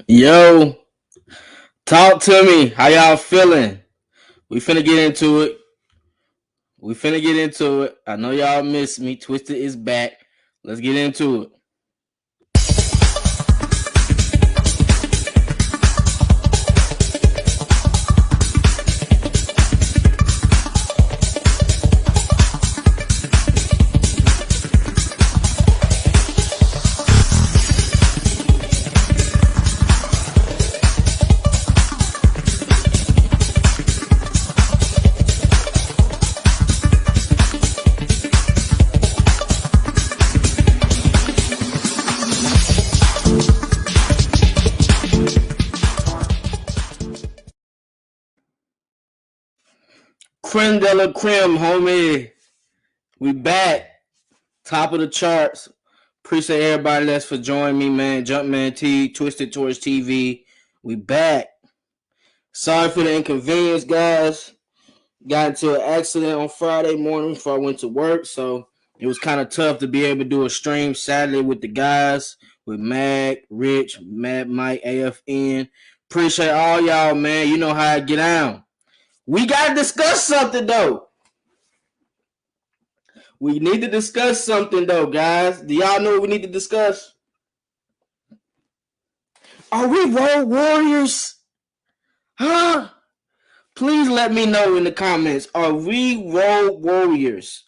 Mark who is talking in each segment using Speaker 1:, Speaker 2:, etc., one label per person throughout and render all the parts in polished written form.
Speaker 1: Yo, talk to me. How y'all feeling? We finna get into it. I know y'all miss me. Twisted is back. Let's get into it. Creme de la creme, homie. We back. Top of the charts. Appreciate everybody that's for joining me, man. Jumpman T, Twisted Torch TV. We back. Sorry for the inconvenience, guys. Got into an accident on Friday morning before I went to work, so it was kind of tough to be able to do a stream Saturday with the guys, with Mag, Rich, Mad Mike, AFN. Appreciate all y'all, man. You know how I get down. We got to discuss something, though. We need to discuss something, though, guys. Do y'all know what we need to discuss? Are we Road Warriors? Huh? Please let me know in the comments. Are we Road Warriors?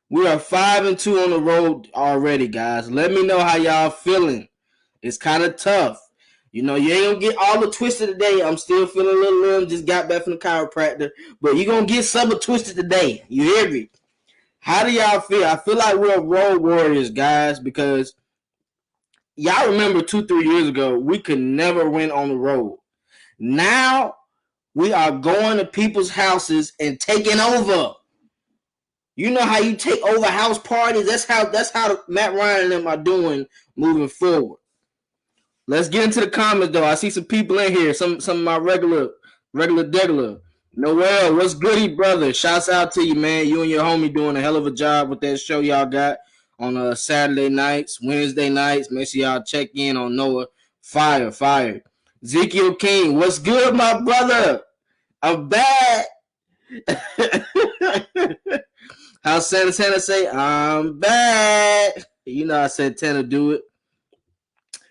Speaker 1: We are 5-2 on the road already, guys. Let me know how y'all feeling. It's kind of tough. You know, you ain't gonna get all the Twisted today. I'm still feeling a little limb. Just got back from the chiropractor. But you're gonna get some of Twisted today. You hear me? How do y'all feel? I feel like we're Road Warriors, guys, because y'all remember 2-3 years ago, we could never win on the road. Now we are going to people's houses and taking over. You know how you take over house parties? That's how Matt Ryan and them are doing moving forward. Let's get into the comments though. I see some people in here. Some of my regular degular. Noel, what's goody, brother? Shouts out to you, man. You and your homie doing a hell of a job with that show y'all got on Saturday nights, Wednesday nights. Make sure y'all check in on Noah. Fire. Ezekiel King, what's good, my brother? I'm back. How Santana say, I'm back. You know I said Tanner do it.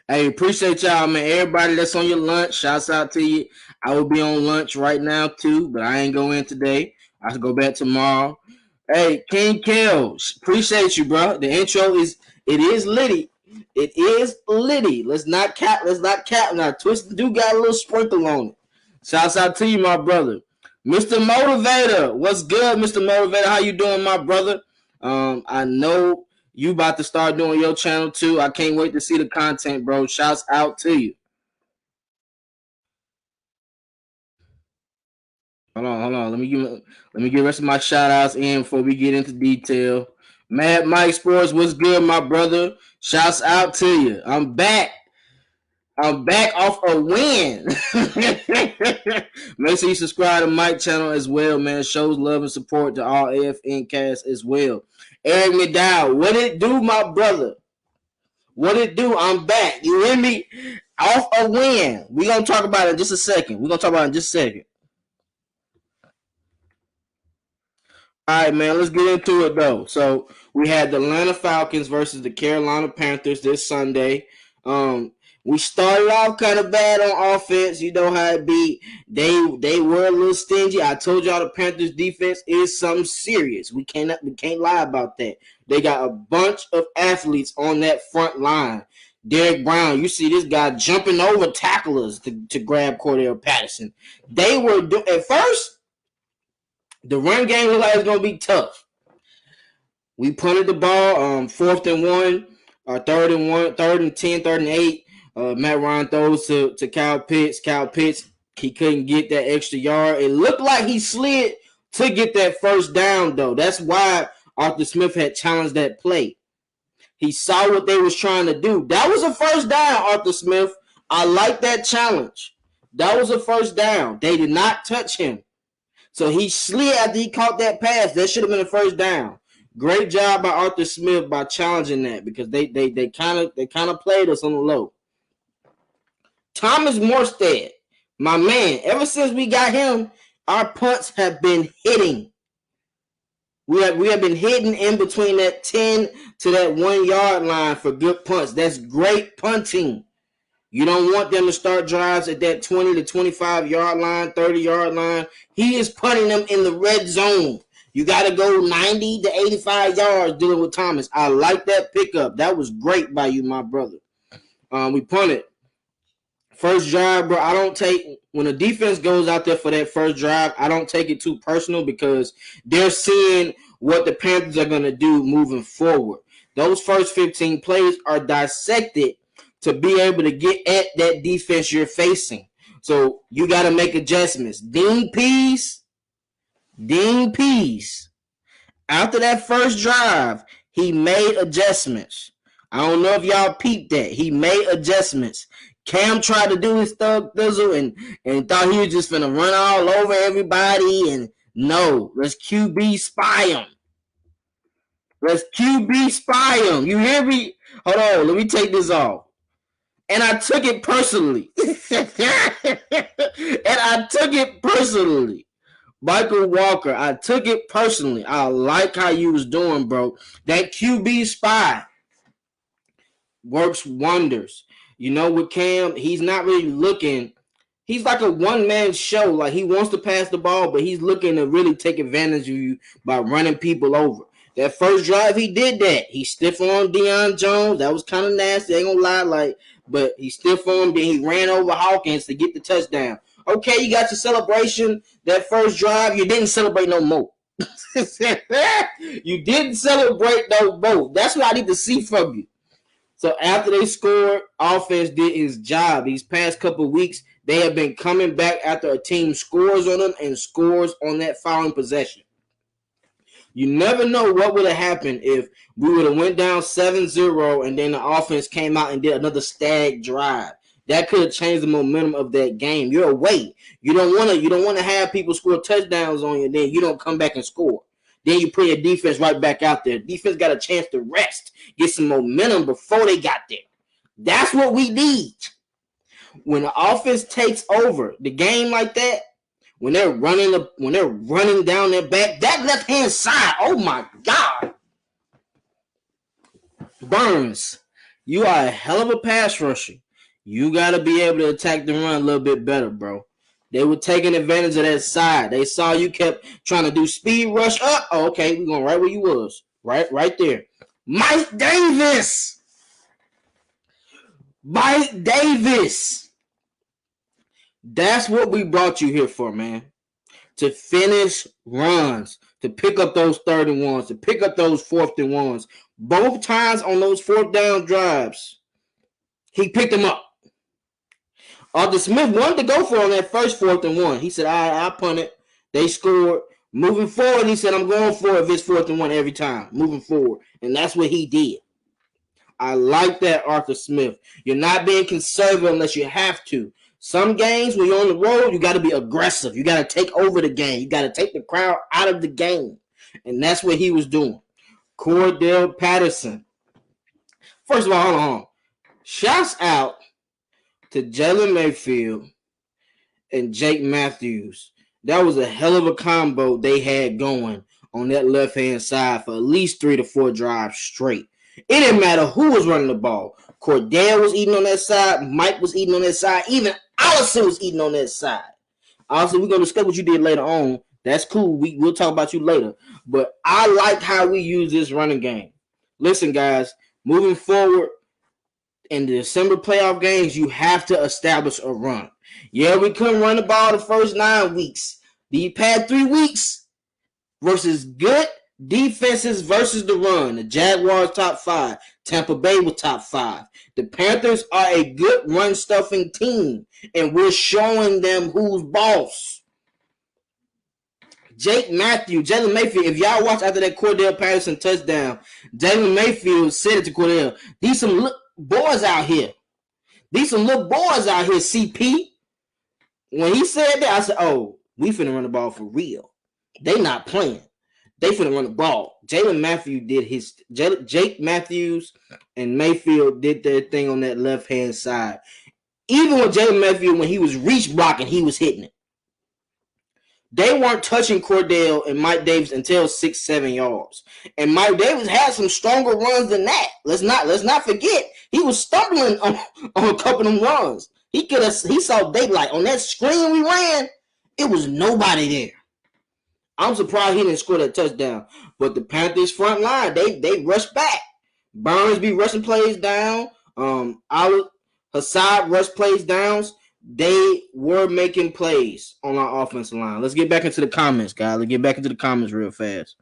Speaker 1: Hey, appreciate y'all, man. Everybody that's on your lunch, shouts out to you. I will be on lunch right now, too, but I ain't going in today. I should go back tomorrow. Hey, King Kel, appreciate you, bro. The intro is litty. It is litty. Let's not cap. Now, Twisted do got a little sprinkle on it. Shouts out to you, my brother. Mr. Motivator, what's good, Mr. Motivator? How you doing, my brother? I know you about to start doing your channel too. I can't wait to see the content, bro. Shouts out to you. Hold on. Let me get the rest of my shout outs in before we get into detail. Mad Mike Sports, what's good, my brother? Shouts out to you. I'm back. Off a win. Make sure you subscribe to Mike's channel as well, man. Shows love and support to all AFN cast as well. Eric McDowell, what it do, my brother? What it do? I'm back. You hear me? Off a win. We're going to talk about it in just a second. All right, man. Let's get into it, though. So we had the Atlanta Falcons versus the Carolina Panthers this Sunday. We started off kind of bad on offense. You know how it be. They were a little stingy. I told y'all the Panthers defense is something serious. We can't lie about that. They got a bunch of athletes on that front line. Derek Brown, you see this guy jumping over tacklers to grab Cordell Patterson. They were at first, the run game looked like it was gonna be tough. We punted the ball, 4th and 1, or 3rd and 1, 3rd and 10, 3rd and 8. Matt Ryan throws to Kyle Pitts. Kyle Pitts, he couldn't get that extra yard. It looked like he slid to get that first down, though. That's why Arthur Smith had challenged that play. He saw what they was trying to do. That was a first down, Arthur Smith. I like that challenge. That was a first down. They did not touch him. So he slid after he caught that pass. That should have been a first down. Great job by Arthur Smith by challenging that because they kind of played us on the low. Thomas Morstead, my man, ever since we got him, our punts have been hitting. We have been hitting in between that 10 to that 1 yard line for good punts. That's great punting. You don't want them to start drives at that 20 to 25 yard line, 30 yard line. He is punting them in the red zone. You got to go 90 to 85 yards dealing with Thomas. I like that pickup. That was great by you, my brother. We punted. First drive, bro, I don't take – when a defense goes out there for that first drive, I don't take it too personal because they're seeing what the Panthers are going to do moving forward. Those first 15 plays are dissected to be able to get at that defense you're facing. So you got to make adjustments. Dean Pease. After that first drive, he made adjustments. I don't know if y'all peeped that. He made adjustments. Cam tried to do his thug thizzle and thought he was just finna run all over everybody. And no, let's QB spy him. You hear me? Hold on, let me take this off. And I took it personally. Michael Walker, I took it personally. I like how you was doing, bro. That QB spy works wonders. You know, with Cam, he's not really looking. He's like a one-man show. Like, he wants to pass the ball, but he's looking to really take advantage of you by running people over. That first drive, he did that. He stiff-armed Deion Jones. That was kind of nasty. I ain't gonna lie, but he stiff-armed, then he ran over Hawkins to get the touchdown. Okay, you got your celebration. That first drive, you didn't celebrate no more. You didn't celebrate no more. That's what I need to see from you. So after they scored, offense did its job. These past couple of weeks, they have been coming back after a team scores on them and scores on that following possession. You never know what would have happened if we would have went down 7-0 and then the offense came out and did another stag drive. That could have changed the momentum of that game. You're away. You don't want to have people score touchdowns on you, and then you don't come back and score. Then you put your defense right back out there. Defense got a chance to rest, get some momentum before they got there. That's what we need. When the offense takes over the game like that, when they're running down their back, that left-hand side, oh my God. Burns, you are a hell of a pass rusher. You got to be able to attack the run a little bit better, bro. They were taking advantage of that side. They saw you kept trying to do speed rush up. Oh, okay, we're going right where you was. Right there. Mike Davis. That's what we brought you here for, man. To finish runs, to pick up those 3rd and 1s, to pick up those 4th and 1s. Both times on those 4th down drives, he picked them up. Arthur Smith wanted to go for on that first 4th and 1. He said, I punt it. They scored. Moving forward, he said, I'm going for it if it's 4th and 1 every time. Moving forward. And that's what he did. I like that, Arthur Smith. You're not being conservative unless you have to. Some games, when you're on the road, you got to be aggressive. You got to take over the game. You got to take the crowd out of the game. And that's what he was doing. Cordell Patterson. First of all, hold on. Shouts out to Jalen Mayfield and Jake Matthews. That was a hell of a combo they had going on that left-hand side for at least 3 to 4 drives straight. It didn't matter who was running the ball. Cordell was eating on that side. Mike was eating on that side. Even Allison was eating on that side. Allison, we're going to discuss what you did later on. That's cool. We'll talk about you later. But I like how we use this running game. Listen, guys, moving forward, in the December playoff games, you have to establish a run. Yeah, we couldn't run the ball the first 9 weeks. The past 3 weeks versus good defenses versus the run. The Jaguars top 5. Tampa Bay was top 5. The Panthers are a good run-stuffing team, and we're showing them who's boss. Jalen Mayfield, if y'all watch after that Cordell Patterson touchdown, Jalen Mayfield said it to Cordell, these some boys out here. These some little boys out here, CP. When he said that, I said, oh, we finna run the ball for real. They not playing. They finna run the ball. Jake Matthews and Mayfield did their thing on that left-hand side. Even with Jalen Mayfield, when he was reach blocking, he was hitting it. They weren't touching Cordell and Mike Davis until 6-7 yards. And Mike Davis had some stronger runs than that. Let's not forget. He was stumbling on a couple of them runs. He saw daylight. On that screen we ran, it was nobody there. I'm surprised he didn't score that touchdown. But the Panthers front line, they rushed back. Burns be rushing plays down. Hassad rush plays downs. They were making plays on our offensive line. Let's get back into the comments, guys. Let's get back into the comments real fast.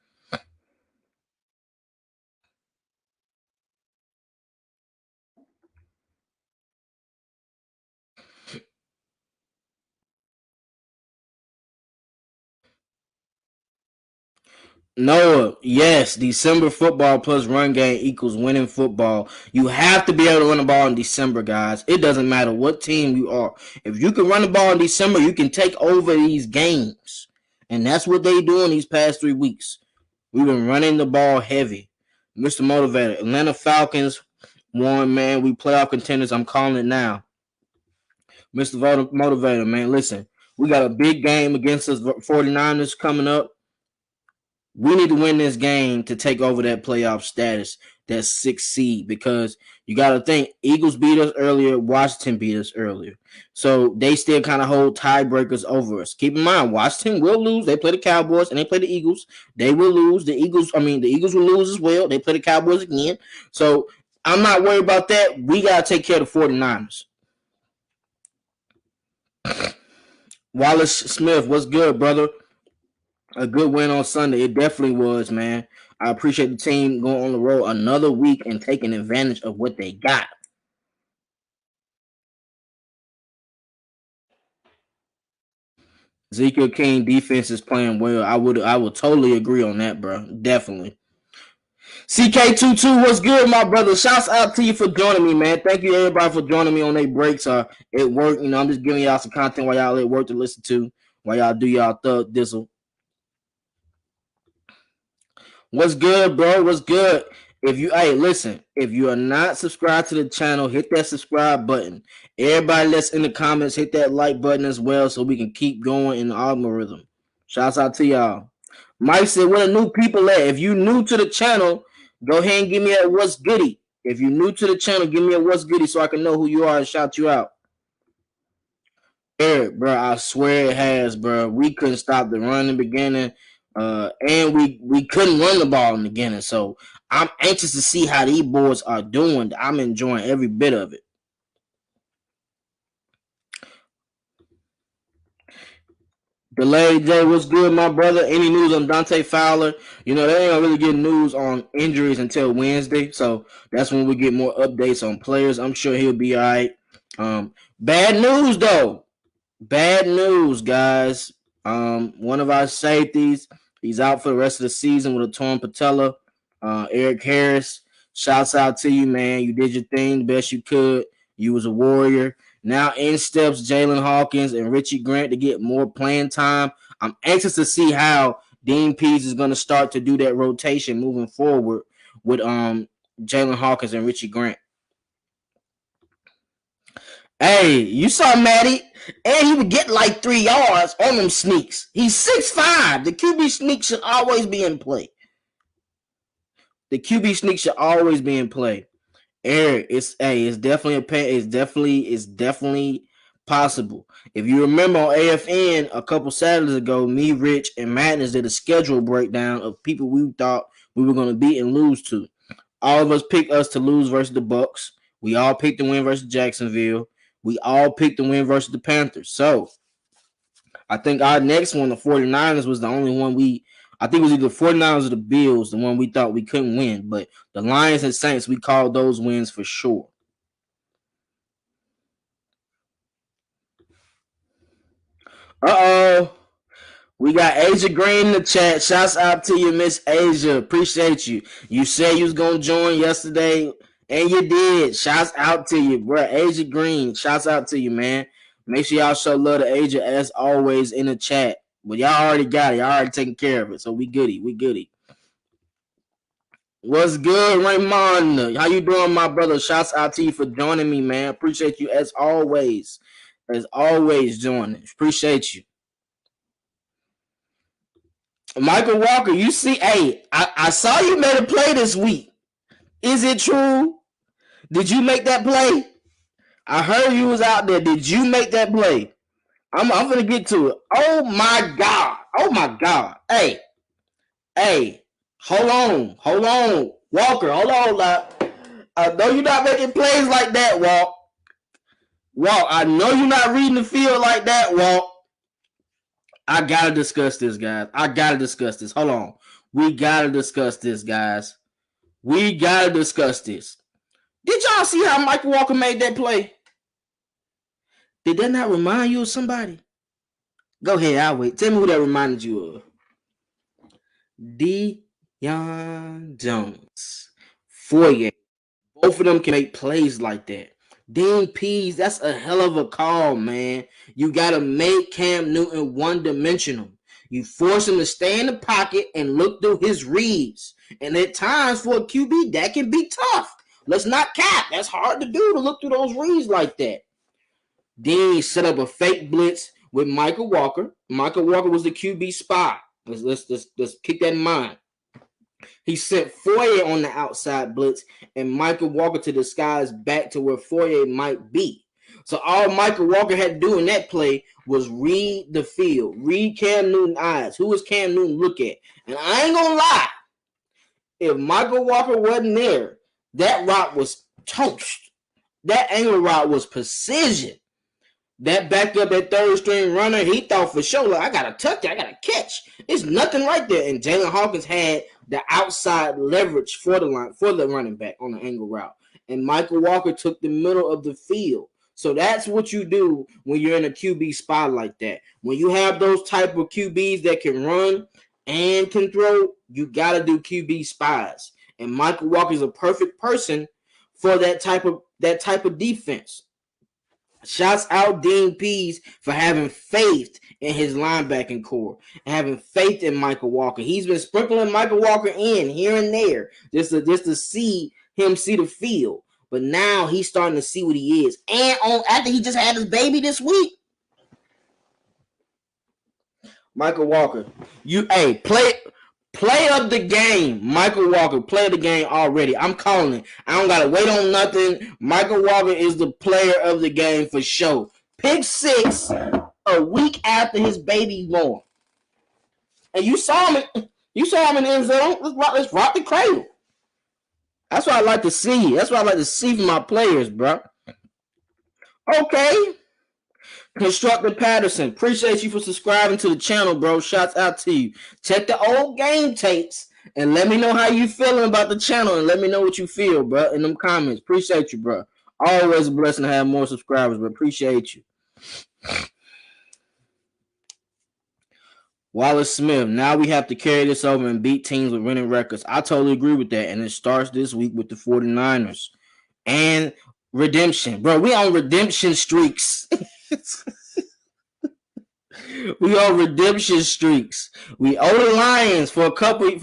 Speaker 1: Noah, yes, December football plus run game equals winning football. You have to be able to run the ball in December, guys. It doesn't matter what team you are. If you can run the ball in December, you can take over these games. And that's what they do in these past 3 weeks. We've been running the ball heavy. Mr. Motivator, Atlanta Falcons won, man. We playoff contenders. I'm calling it now. Mr. Motivator, man, listen. We got a big game against us 49ers coming up. We need to win this game to take over that playoff status, that 6th seed, because you got to think Eagles beat us earlier, Washington beat us earlier. So they still kind of hold tiebreakers over us. Keep in mind, Washington will lose. They play the Cowboys and they play the Eagles. They will lose. The Eagles will lose as well. They play the Cowboys again. So I'm not worried about that. We got to take care of the 49ers. Wallace Smith, what's good, brother? A good win on Sunday. It definitely was, man. I appreciate the team going on the road another week and taking advantage of what they got. Ezekiel King defense is playing well. I would totally agree on that, bro. Definitely. CK22, what's good, my brother? Shouts out to you for joining me, man. Thank you, everybody, for joining me on their breaks at work. You know, I'm just giving y'all some content while y'all at work to listen to, while y'all do y'all thug dizzle. What's good, bro? What's good? If you are not subscribed to the channel, hit that subscribe button. Everybody that's in the comments, hit that like button as well so we can keep going in the algorithm. Shouts out to y'all. Mike said, where the new people at? If you new to the channel, go ahead and give me a what's goody. If you're new to the channel, give me a what's goody so I can know who you are and shout you out. Eric, bro, I swear it has, bro. We couldn't stop the run in the beginning. And we couldn't run the ball in the beginning. So I'm anxious to see how these boys are doing. I'm enjoying every bit of it. Delay J, what's good, my brother? Any news on Dante Fowler? You know, they ain't gonna really get news on injuries until Wednesday. So that's when we get more updates on players. I'm sure he'll be all right. Bad news, though. Bad news, guys. One of our safeties, he's out for the rest of the season with a torn patella. Eric Harris, shouts out to you, man. You did your thing the best you could. You was a warrior. Now in steps Jalen Hawkins and Richie Grant to get more playing time. I'm anxious to see how Dean Pease is going to start to do that rotation moving forward with Jalen Hawkins and Richie Grant. Hey, you saw Matty, and he would get like 3 yards on them sneaks. He's 6'5". The QB sneak should always be in play. The QB sneak should always be in play. Eric, it's definitely possible. If you remember on AFN a couple Saturdays ago, me, Rich, and Madness did a schedule breakdown of people we thought we were going to beat and lose to. All of us picked us to lose versus the Bucks. We all picked to win versus Jacksonville. We all picked to win versus the Panthers. So I think our next one, the 49ers, was the only one I think it was either the 49ers or the Bills, the one we thought we couldn't win. But the Lions and Saints, we called those wins for sure. Uh-oh. We got Asia Green in the chat. Shouts out to you, Miss Asia. Appreciate you. You said you was going to join yesterday, and you did. Shouts out to you, bro. Asia Green, shouts out to you, man. Make sure y'all show love to Asia, as always, in the chat. But y'all already got it. Y'all already taking care of it. So we goody. We goody. What's good, Raymond? How you doing, my brother? Shouts out to you for joining me, man. Appreciate you as always. As always, joining. Appreciate you. Michael Walker, you see, hey, I saw you made a play this week. Is it true? Did you make that play? I heard you was out there. Did you make that play? I'm gonna get to it. Oh my God. Oh my God. Hey, hold on. Walker, hold on. I know you're not making plays like that, Walt. I know you're not reading the field like that, Walt. I gotta discuss this, guys. Hold on. We gotta discuss this, guys. Did y'all see how Michael Walker made that play? Did that not remind you of somebody? Go ahead, I'll wait. Tell me who that reminded you of. Deion Jones. Foyer. Both of them can make plays like that. Dean Pease, that's a hell of a call, man. You got to make Cam Newton one-dimensional. You force him to stay in the pocket and look through his reads. And at times for a QB, that can be tough. Let's not cap. That's hard to do, to look through those reads like that. Then he set up a fake blitz with Michael Walker. Michael Walker was the QB spy. Let's keep that in mind. He sent Foyer on the outside blitz and Michael Walker to disguise back to where Foyer might be. So all Michael Walker had to do in that play was read the field, read Cam Newton's eyes. Who was Cam Newton look at? And I ain't gonna lie, if Michael Walker wasn't there, that route was toast. That angle route was precision. That backed up that third string runner, he thought for sure, like, I got to touch it, I got to catch. It's nothing right there. And Jalen Hawkins had the outside leverage for the running back on the angle route. And Michael Walker took the middle of the field. So that's what you do when you're in a QB spot like that. When you have those type of QBs that can run and can throw, you got to do QB spies. And Michael Walker is a perfect person for that type of defense. Shouts out Dean Pease for having faith in his linebacking core and having faith in Michael Walker. He's been sprinkling Michael Walker in here and there just to see him see the field. But now he's starting to see what he is. And after he just had his baby this week. Michael Walker, play of the game. Michael Walker, play of the game already. I'm calling it. I don't got to wait on nothing. Michael Walker is the player of the game for sure. Pick 6 a week after his baby born. And you saw him in the end zone. Let's rock the cradle. That's what I like to see. That's what I like to see from my players, bro. Okay. Constructor Patterson, appreciate you for subscribing to the channel, bro. Shouts out to you. Check the old game tapes and let me know how you feeling about the channel and let me know what you feel, bro, in them comments. Appreciate you, bro. Always a blessing to have more subscribers, but appreciate you. Wallace Smith, now we have to carry this over and beat teams with winning records. I totally agree with that, and it starts this week with the 49ers. And redemption. Bro, we on redemption streaks. We on redemption streaks. We owe the Lions for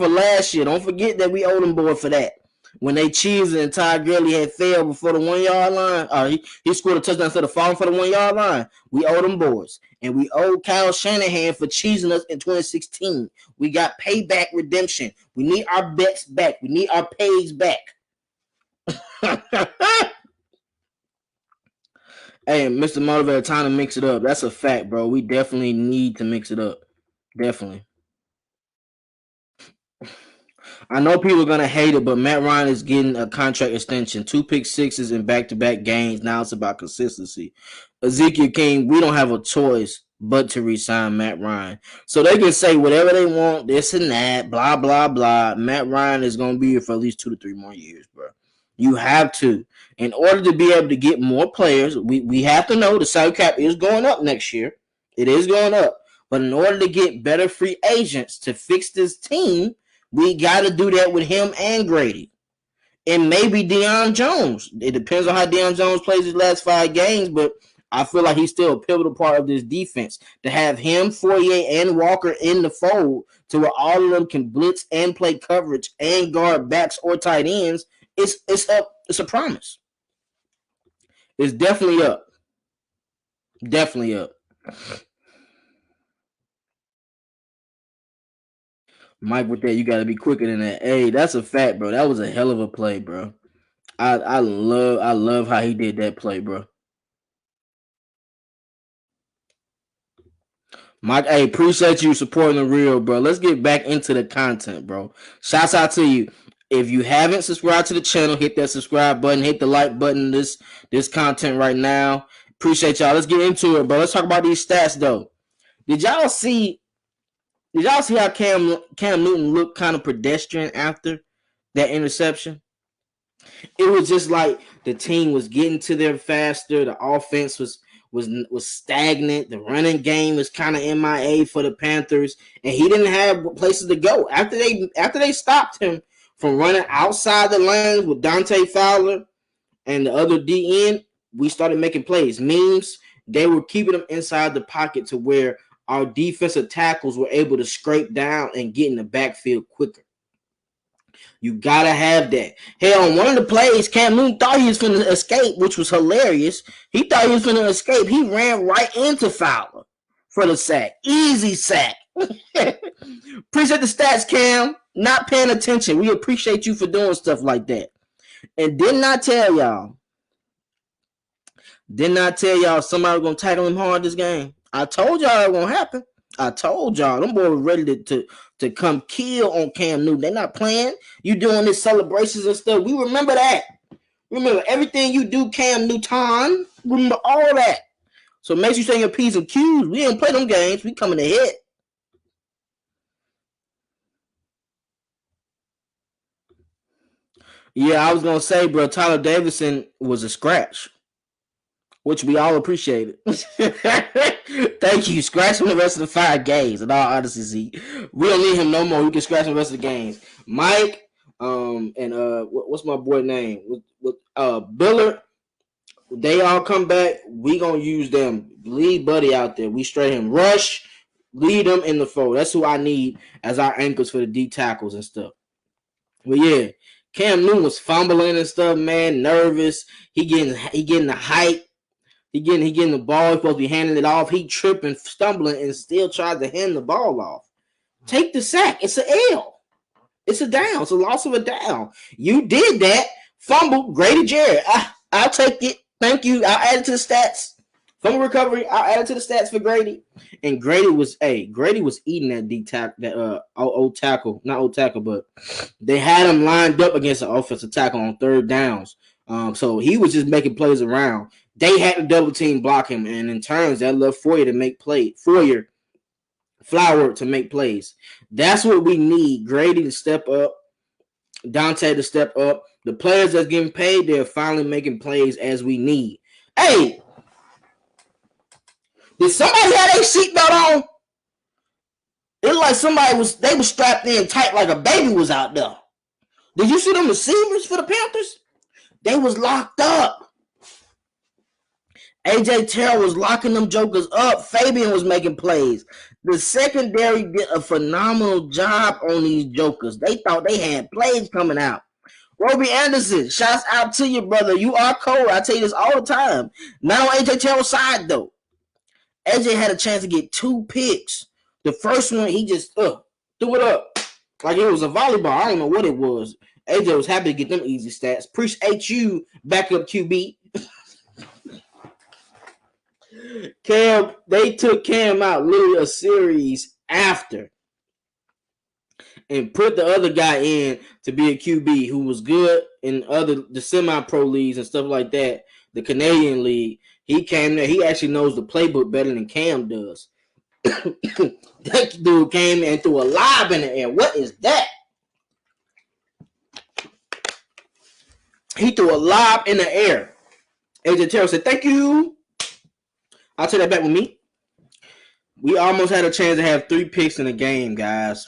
Speaker 1: last year. Don't forget that we owe them boy for that. When they cheesed and Ty Gurley had failed before the 1 yard line, he scored a touchdown instead of falling for the 1 yard line. We owe them boys. And we owe Kyle Shanahan for cheesing us in 2016. We got payback redemption. We need our bets back. We need our pays back. Hey, Mr. Motivator, time to mix it up. That's a fact, bro. We definitely need to mix it up. Definitely. I know people are going to hate it, but Matt Ryan is getting a contract extension. 2 pick sixes in back-to-back games. Now it's about consistency. Ezekiel King, we don't have a choice but to re-sign Matt Ryan. So they can say whatever they want, this and that, blah, blah, blah. Matt Ryan is going to be here for at least 2 to 3 more years, bro. You have to. In order to be able to get more players, we have to know the salary cap is going up next year. It is going up. But in order to get better free agents to fix this team, we got to do that with him and Grady. And maybe Deion Jones. It depends on how Deion Jones plays his last 5 games, but I feel like he's still a pivotal part of this defense. To have him, Fourier, and Walker in the fold to where all of them can blitz and play coverage and guard backs or tight ends, it's a promise. It's definitely up. Definitely up. Mike, with that, you got to be quicker than that. Hey, that's a fact, bro. That was a hell of a play, bro. I love how he did that play, bro. Mike, hey, appreciate you supporting the real, bro. Let's get back into the content, bro. Shouts out to you. If you haven't subscribed to the channel, hit that subscribe button, hit the like button. This content right now. Appreciate y'all. Let's get into it, bro. Let's talk about these stats though. Did y'all see? Did y'all see how Cam Newton looked kind of pedestrian after that interception? It was just like the team was getting to there faster. The offense was stagnant. The running game was kind of MIA for the Panthers, and he didn't have places to go after they stopped him from running outside the lanes with Dante Fowler and the other DN. We started making plays. Memes, they were keeping them inside the pocket to where our defensive tackles were able to scrape down and get in the backfield quicker. You gotta have that. Hell, on one of the plays, Cam Newton thought he was going to escape, which was hilarious. He thought he was going to escape. He ran right into Fowler for the sack. Easy sack. Appreciate the stats, Cam. Not paying attention. We appreciate you for doing stuff like that. And didn't I tell y'all somebody was going to tackle him hard this game? I told y'all it won't happen. I told y'all, them boys were ready to come kill on Cam Newton. They're not playing. You doing this celebrations and stuff. We remember that. Remember everything you do, Cam Newton. Remember all that. So make sure you say your P's and Q's. We don't play them games. We coming to hit. Yeah, I was going to say, bro, Tyler Davidson was a scratch, which we all appreciated. Thank you. Scratch him the rest of the 5 games. In all honesty, Zeke, we don't need him no more. We can scratch him the rest of the games. Mike, and what's my boy name? Billard. They all come back. We gonna use them. Lead Buddy out there. We straight him. Rush. Lead them in the fold. That's who I need as our anchors for the D tackles and stuff. But yeah, Cam Newton was fumbling and stuff, man. Nervous. He getting the height. He getting the ball. He's supposed to be handing it off. He tripping, stumbling, and still tried to hand the ball off. Take the sack. It's an L. It's a down. It's a loss of a down. You did that. Fumble. Grady Jarrett. I'll take it. Thank you. I'll add it to the stats. Fumble recovery. I'll add it to the stats for Grady. And Grady was eating that D tackle, that old tackle, not old tackle, but they had him lined up against an offensive tackle on third downs. So he was just making plays around. They had to double team block him, and in turns, that left Floyer to make plays. That's what we need. Grady to step up, Dante to step up. The players that's getting paid, they're finally making plays as we need. Hey, did somebody have a seatbelt on? It looked like they was strapped in tight like a baby was out there. Did you see them receivers for the Panthers? They was locked up. AJ Terrell was locking them jokers up. Fabian was making plays. The secondary did a phenomenal job on these jokers. They thought they had plays coming out. Roby Anderson, shouts out to you, brother. You are cold. I tell you this all the time. Not on AJ Terrell's side, though. AJ had a chance to get 2 picks. The first one, he just threw it up like it was a volleyball. I don't know what it was. AJ was happy to get them easy stats. Appreciate you, backup QB. Cam, they took Cam out literally a series after and put the other guy in to be a QB who was good in the semi-pro leagues and stuff like that, the Canadian league. He came there. He actually knows the playbook better than Cam does. That dude came and threw a lob in the air. What is that? He threw a lob in the air. AJ Terrell said, thank you. I'll take that back with me. We almost had a chance to have 3 picks in the game, guys.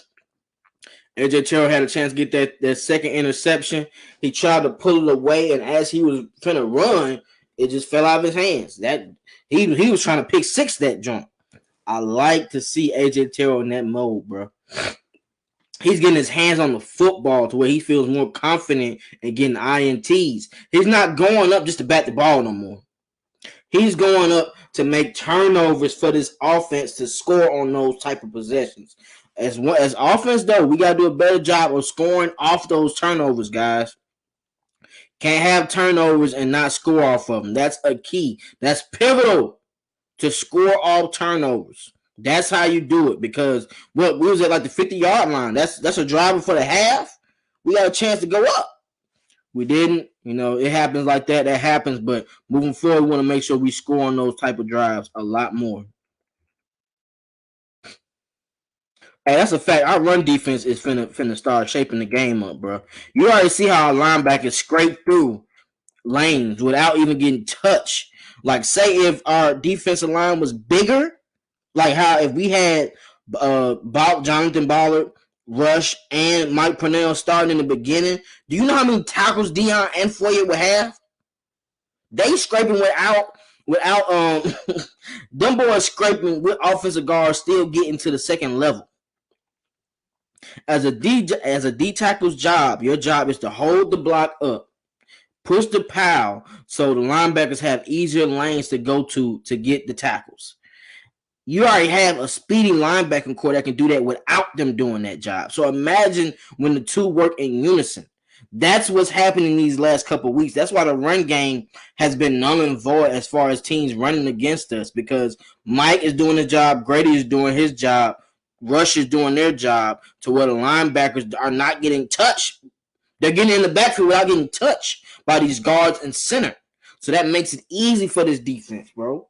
Speaker 1: AJ Terrell had a chance to get that second interception. He tried to pull it away, and as he was trying to run, It just fell out of his hands. That he was trying to pick six that jump. I like to see AJ Terrell in that mode, bro. He's getting his hands on the football to where he feels more confident in getting INTs. He's not going up just to bat the ball no more. He's going up to make turnovers for this offense to score on those type of possessions. As offense, though, we got to do a better job of scoring off those turnovers, guys. Can't have turnovers and not score off of them. That's a key. That's pivotal to score off turnovers. That's how you do it, because we was at like the 50-yard line. That's a driver for the half. We got a chance to go up. We didn't. It happens like that. That happens. But moving forward, we want to make sure we score on those type of drives a lot more. Hey, that's a fact. Our run defense is finna start shaping the game up, bro. You already see how our linebackers scrape through lanes without even getting touched. Like, say if our defensive line was bigger, like how if we had Jonathan Ballard, Rush, and Mike Purnell starting in the beginning, do you know how many tackles Dion and Foyer would have? They scraping without them boys scraping with offensive guards still getting to the second level. As a D tackle's job, your job is to hold the block up, push the pile so the linebackers have easier lanes to go to get the tackles. You already have a speedy linebacking core that can do that without them doing that job. So imagine when the two work in unison. That's what's happening these last couple of weeks. That's why the run game has been null and void as far as teams running against us, because Mike is doing his job, Grady is doing his job, Rush is doing their job, to where the linebackers are not getting touched. They're getting in the backfield without getting touched by these guards and center. So that makes it easy for this defense, bro.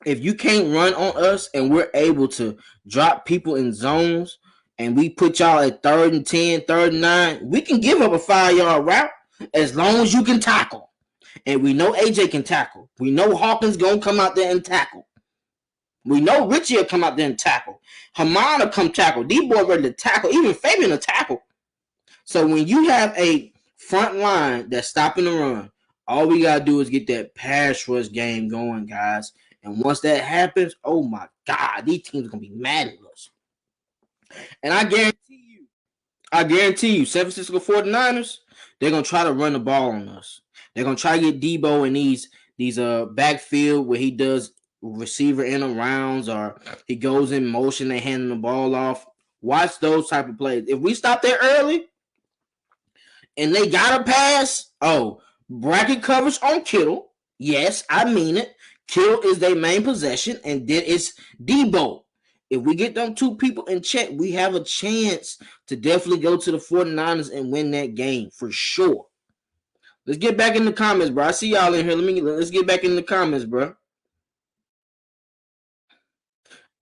Speaker 1: If you can't run on us and we're able to drop people in zones and we put y'all at 3rd and 10, 3rd and 9, we can give up a 5-yard route as long as you can tackle. And we know AJ can tackle. We know Hawkins going to come out there and tackle. We know Richie will come out there and tackle. Hamon will come tackle. D-boy ready to tackle. Even Fabian will tackle. So when you have a front line that's stopping the run, all we got to do is get that pass rush game going, guys. And once that happens, oh my God, these teams are going to be mad at us. And I guarantee you, San Francisco 49ers, they're going to try to run the ball on us. They're going to try to get Debo in these backfield where he does receiver in rounds, or he goes in motion, they handing the ball off. Watch those type of plays. If we stop there early and they got to pass, bracket coverage on Kittle. Yes, I mean it. Kittle is their main possession, and then it's Debo. If we get them two people in check, we have a chance to definitely go to the 49ers and win that game for sure. Let's get back in the comments, bro. I see y'all in here. Let's get back in the comments, bro.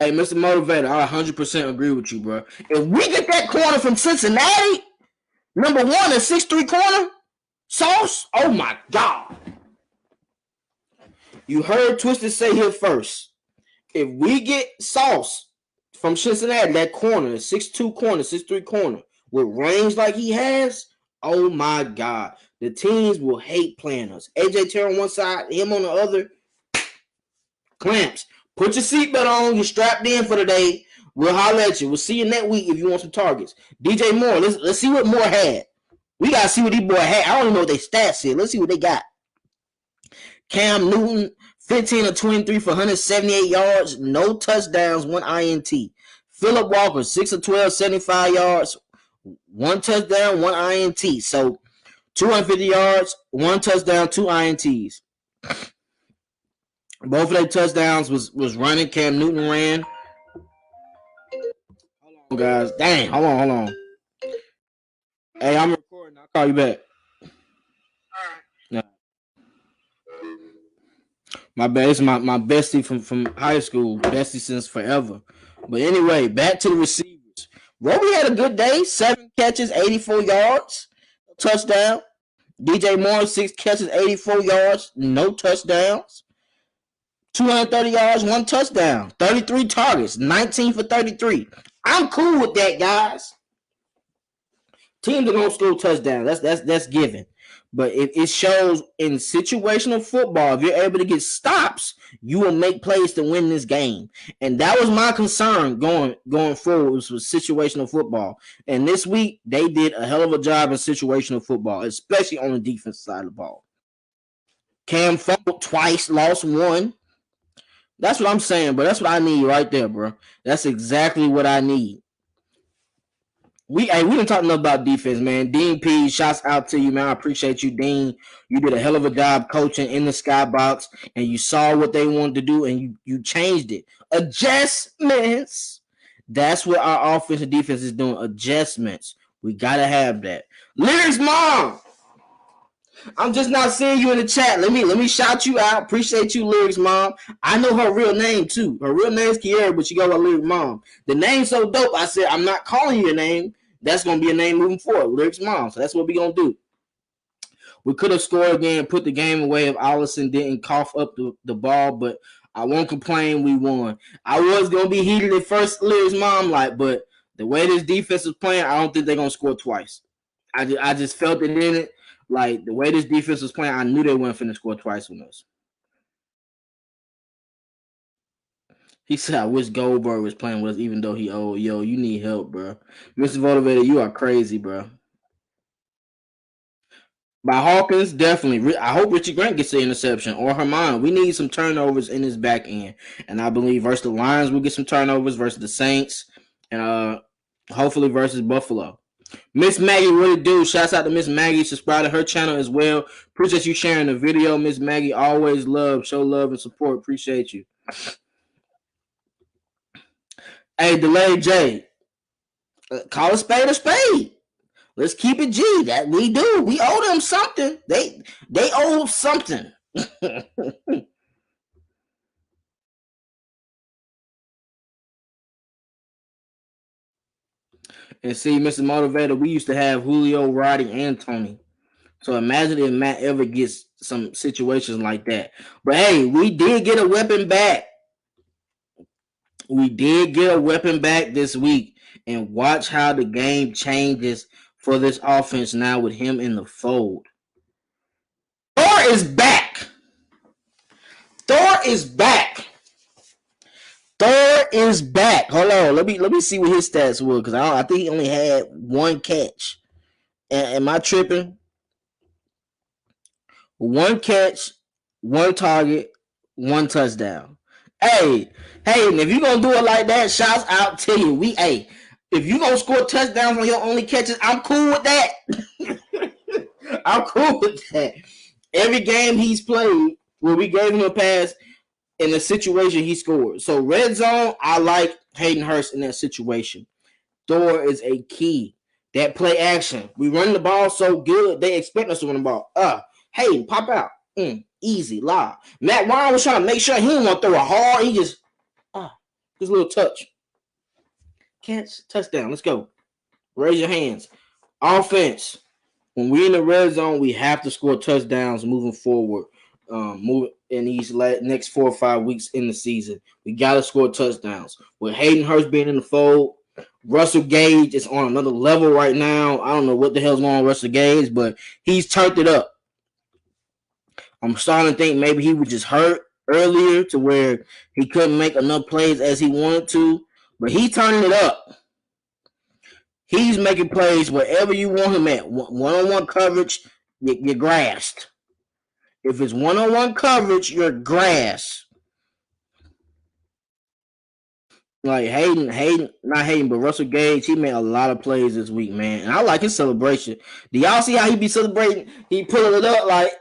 Speaker 1: Hey, Mr. Motivator, I 100% agree with you, bro. If we get that corner from Cincinnati, number 1 and 6'3" corner, Sauce, oh my God. You heard Twisted say here first. If we get Sauce from Cincinnati, that corner, 6'2" corner, 6'3" corner, with range like he has, oh my God. The teams will hate playing us. AJ Terrell on one side, him on the other. Clamps. Put your seatbelt on. You're strapped in for the day. We'll holler at you. We'll see you next week if you want some targets. DJ Moore, let's see what Moore had. We got to see what these boys had. I don't even know what their stats is. Let's see what they got. Cam Newton, 15 of 23 for 178 yards, no touchdowns, 1 INT. Phillip Walker, 6 of 12, 75 yards, 1 touchdown, 1 INT. So 250 yards, 1 touchdown, 2 INTs. Both of their touchdowns was running. Cam Newton ran. Hold on, guys. Dang, hold on. Hey, I'm recording. I'll call you back. All right. My bad. It's my bestie from high school. Bestie since forever. But anyway, back to the receivers. Roby had a good day. 7 catches, 84 yards. Touchdown. DJ Moore, 6 catches, 84 yards. No touchdowns. 230 yards, 1 touchdown. 33 targets, 19 for 33. I'm cool with that, guys. Teams are going to score touchdowns. That's given. But it shows in situational football, if you're able to get stops, you will make plays to win this game. And that was my concern going forward was with situational football. And this week, they did a hell of a job in situational football, especially on the defense side of the ball. Cam fumbled twice, lost one. That's what I'm saying, bro. That's what I need right there, bro. That's exactly what I need. We didn't talk enough about defense, man. Dean P, shouts out to you, man. I appreciate you, Dean. You did a hell of a job coaching in the skybox, and you saw what they wanted to do, and you changed it. Adjustments. That's what our offense and defense is doing. Adjustments. We gotta have that. Lyrics Mom. I'm just not seeing you in the chat. Let me shout you out. Appreciate you, Lyrics Mom. I know her real name too. Her real name's Kiera, but she go by Lyrics Mom. The name's so dope. I said I'm not calling you a name. That's gonna be a name moving forward, Lyrics Mom. So that's what we gonna do. We could have scored again, put the game away if Allison didn't cough up the ball, but I won't complain. We won. I was gonna be heated at first, Lyrics Mom, but the way this defense is playing, I don't think they're gonna score twice. I just felt it in it. Like the way this defense was playing, I knew they weren't finna score twice with us. He said, I wish Goldberg was playing with us, even though he old. Yo, you need help, bro. Mr. Motivator, you are crazy, bro. By Hawkins, definitely. I hope Richie Grant gets the interception or Herman. We need some turnovers in his back end. And I believe versus the Lions, we'll get some turnovers versus the Saints. And hopefully versus Buffalo. Miss Maggie, what it do? Shouts out to Miss Maggie. Subscribe to her channel as well. Appreciate you sharing the video, Miss Maggie. Always show love and support. Appreciate you. Hey, Delay J, call a spade. Let's keep it G. That we do. We owe them something. They owe something. And see, Mr. Motivator, we used to have Julio, Roddy, and Tony. So imagine if Matt ever gets some situations like that. But hey, we did get a weapon back. We did get a weapon back this week. And watch how the game changes for this offense now with him in the fold. Thor is back. Thor is back. Thor is back. Hold on. Let me see what his stats were, because I think he only had one catch. Am I tripping? One catch, one target, one touchdown. Hey, and if you're gonna do it like that, shouts out to you. If you're gonna score touchdowns on your only catches, I'm cool with that. I'm cool with that. Every game he's played where we gave him a pass, in the situation he scored. So red zone, I like Hayden Hurst in that situation. Thor is a key. That play action. We run the ball so good, they expect us to run the ball. Hayden, pop out. Easy, live. Matt Ryan was trying to make sure he didn't want to throw it hard. He just a little touch. Catch, touchdown. Let's go. Raise your hands. Offense. When we're in the red zone, we have to score touchdowns moving forward. Moving in these next 4 or 5 weeks in the season, we got to score touchdowns. With Hayden Hurst being in the fold, Russell Gage is on another level right now. I don't know what the hell's going on with Russell Gage, but he's turned it up. I'm starting to think maybe he was just hurt earlier to where he couldn't make enough plays as he wanted to, but he's turning it up. He's making plays wherever you want him at. One-on-one coverage, you're grassed. If it's one-on-one coverage, you're grass. Like not Hayden, but Russell Gage, he made a lot of plays this week, man. And I like his celebration. Do y'all see how he be celebrating? He pulling it up like